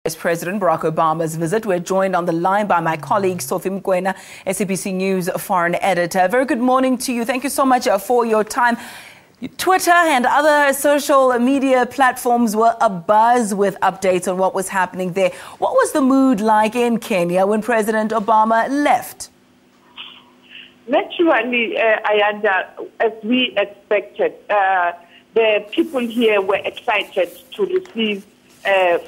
As President Barack Obama's visit, we're joined on the line by my colleague Sophie Mokoena, SABC News Foreign Editor. Very good morning to you. Thank you so much for your time. Twitter and other social media platforms were abuzz with updates on what was happening there. What was the mood like in Kenya when President Obama left? Naturally, as we expected, the people here were excited to receive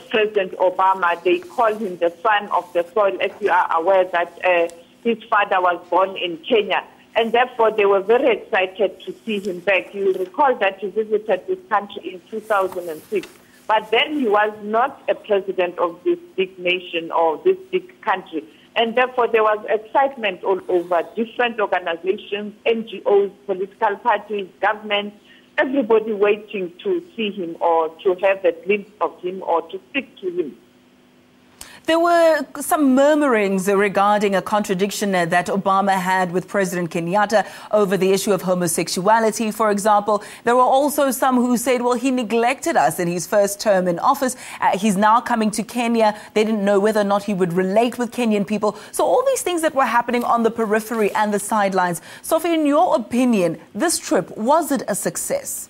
President Obama. They call him the son of the soil, as you are aware that his father was born in Kenya. And therefore, they were very excited to see him back. You will recall that he visited this country in 2006. But then he was not a president of this big nation or this big country. And therefore, there was excitement all over. Different organizations, NGOs, political parties, governments, everybody waiting to see him or to have a glimpse of him or to speak to him. There were some murmurings regarding a contradiction that Obama had with President Kenyatta over the issue of homosexuality, for example. There were also some who said, well, he neglected us in his first term in office. He's now coming to Kenya. They didn't know whether or not he would relate with Kenyan people. So all these things that were happening on the periphery and the sidelines. Sophie, in your opinion, this trip, was it a success?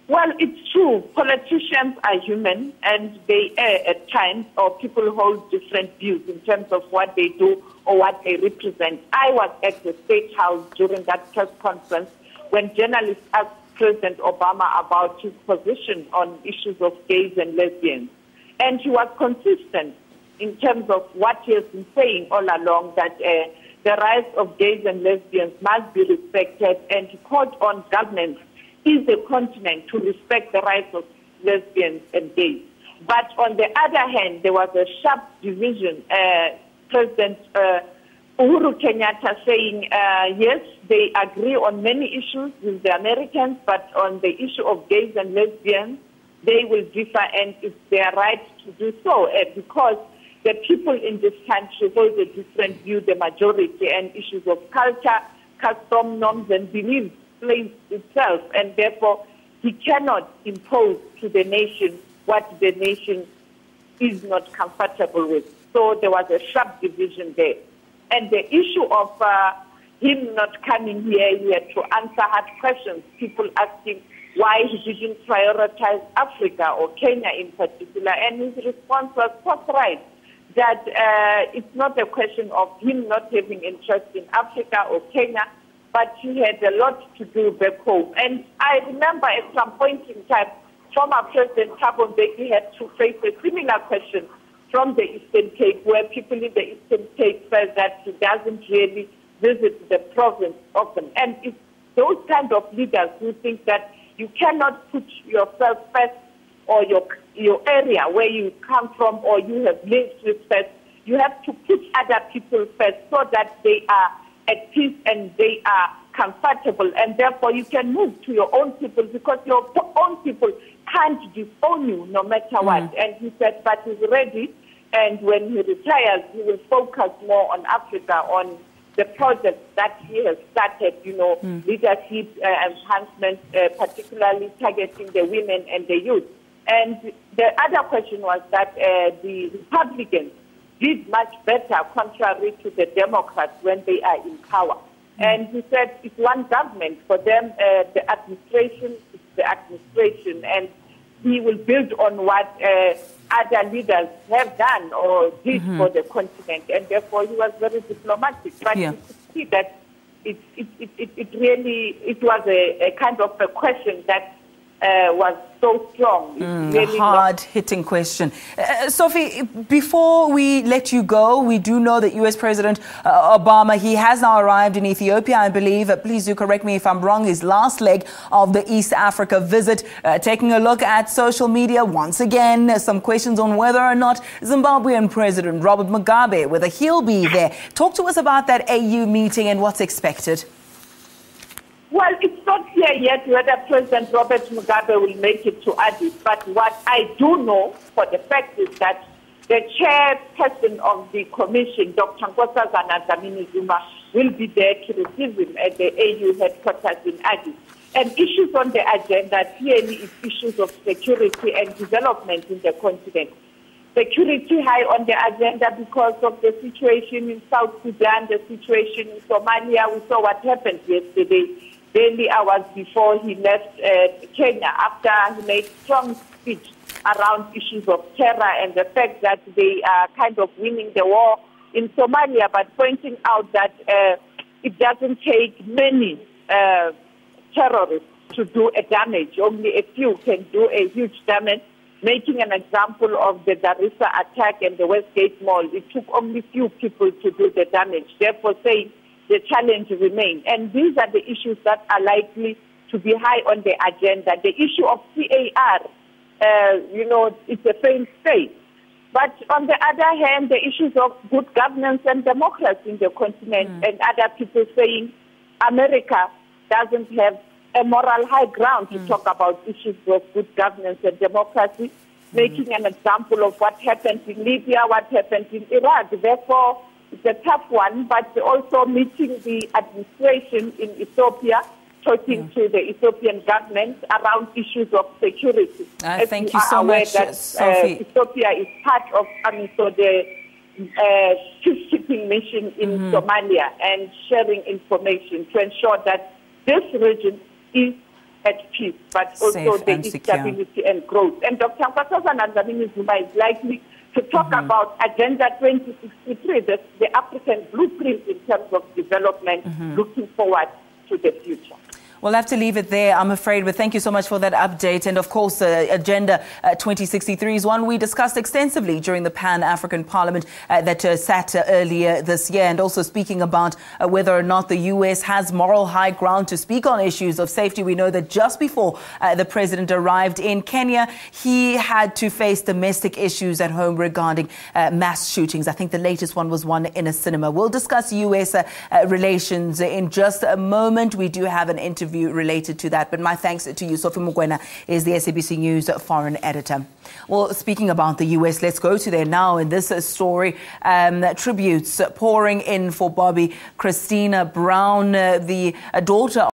Well, it's true. Politicians are human and they err at times, or people hold different views in terms of what they do or what they represent. I was at the State House during that press conference when journalists asked President Obama about his position on issues of gays and lesbians. And he was consistent in terms of what he has been saying all along, that the rights of gays and lesbians must be respected, and he called on governments is the continent to respect the rights of lesbians and gays. But on the other hand, there was a sharp division. President Uhuru Kenyatta saying, yes, they agree on many issues with the Americans, but on the issue of gays and lesbians, they will differ, and it's their right to do so, because the people in this country hold a different view, the majority, and issues of culture, custom, norms, and beliefs plays itself, and therefore he cannot impose to the nation what the nation is not comfortable with. So there was a sharp division there. And the issue of him not coming here, he had to answer hard questions, people asking why he didn't prioritize Africa or Kenya in particular, and his response was forthright, that it's not a question of him not having interest in Africa or Kenya, but he had a lot to do back home. And I remember at some point in time, former President Thabo Mbeki had to face a similar question from the Eastern Cape, where people in the Eastern Cape felt that he doesn't really visit the province often. And it's those kind of leaders who think that you cannot put yourself first, or your area where you come from or you have lived with first. You have to put other people first so that they are at peace and they are comfortable, and therefore you can move to your own people, because your own people can't disown you no matter what. And he said, but he's ready, and when he retires, he will focus more on Africa, on the projects that he has started, leadership enhancement, particularly targeting the women and the youth. And the other question was that the Republicans did much better, contrary to the Democrats when they are in power. And he said it's one government. For them, the administration is the administration, and he will build on what other leaders have done or did for the continent. And therefore, he was very diplomatic. But you could see that it was a kind of a question that was so strong. Really hard-hitting question. Sophie, before we let you go, we do know that U.S. President Obama, he has now arrived in Ethiopia, I believe. Please do correct me if I'm wrong. His last leg of the East Africa visit. Taking a look at social media, once again, some questions on whether or not Zimbabwean President Robert Mugabe, whether he'll be there. Talk to us about that AU meeting and what's expected. Well, it's not clear yet whether President Robert Mugabe will make it to Addis, but what I do know for the fact is that the chairperson of the commission, Dr. Nkosazana Dlamini-Zuma, will be there to receive him at the AU headquarters in Addis. And issues on the agenda clearly is issues of security and development in the continent. security high on the agenda because of the situation in South Sudan, the situation in Somalia. We saw what happened yesterday, barely hours before he left Kenya, after he made strong speech around issues of terror and the fact that they are kind of winning the war in Somalia, but pointing out that it doesn't take many terrorists to do a damage. Only a few can do a huge damage. Making an example of the Garissa attack and the Westgate Mall, it took only few people to do the damage. Therefore, saying the challenge remains. And these are the issues that are likely to be high on the agenda. The issue of CAR, it's a failed state. But on the other hand, the issues of good governance and democracy in the continent, and other people saying America doesn't have a moral high ground to talk about issues of good governance and democracy, making an example of what happened in Libya, what happened in Iraq. Therefore, it's a tough one, but also meeting the administration in Ethiopia, talking to the Ethiopian government around issues of security. Thank you so much, Sophie. Ethiopia is part of the peacekeeping mission in Somalia and sharing information to ensure that this region is at peace, but also the instability and growth. And Dr. Nkosazana Zuma is likely to talk about Agenda 2063, the African blueprint in terms of development, looking forward to the future. We'll have to leave it there, I'm afraid, but thank you so much for that update. And of course, Agenda 2063 is one we discussed extensively during the Pan-African Parliament that sat earlier this year. And also speaking about whether or not the US has moral high ground to speak on issues of safety. We know that just before the president arrived in Kenya, he had to face domestic issues at home regarding mass shootings. I think the latest one was one in a cinema. We'll discuss US relations in just a moment. We do have an interview related to that. But my thanks to you. Sophie Mokoena is the SABC News Foreign Editor. Well, speaking about the US, let's go to there now in this story. Tributes pouring in for Bobby Christina Brown, the daughter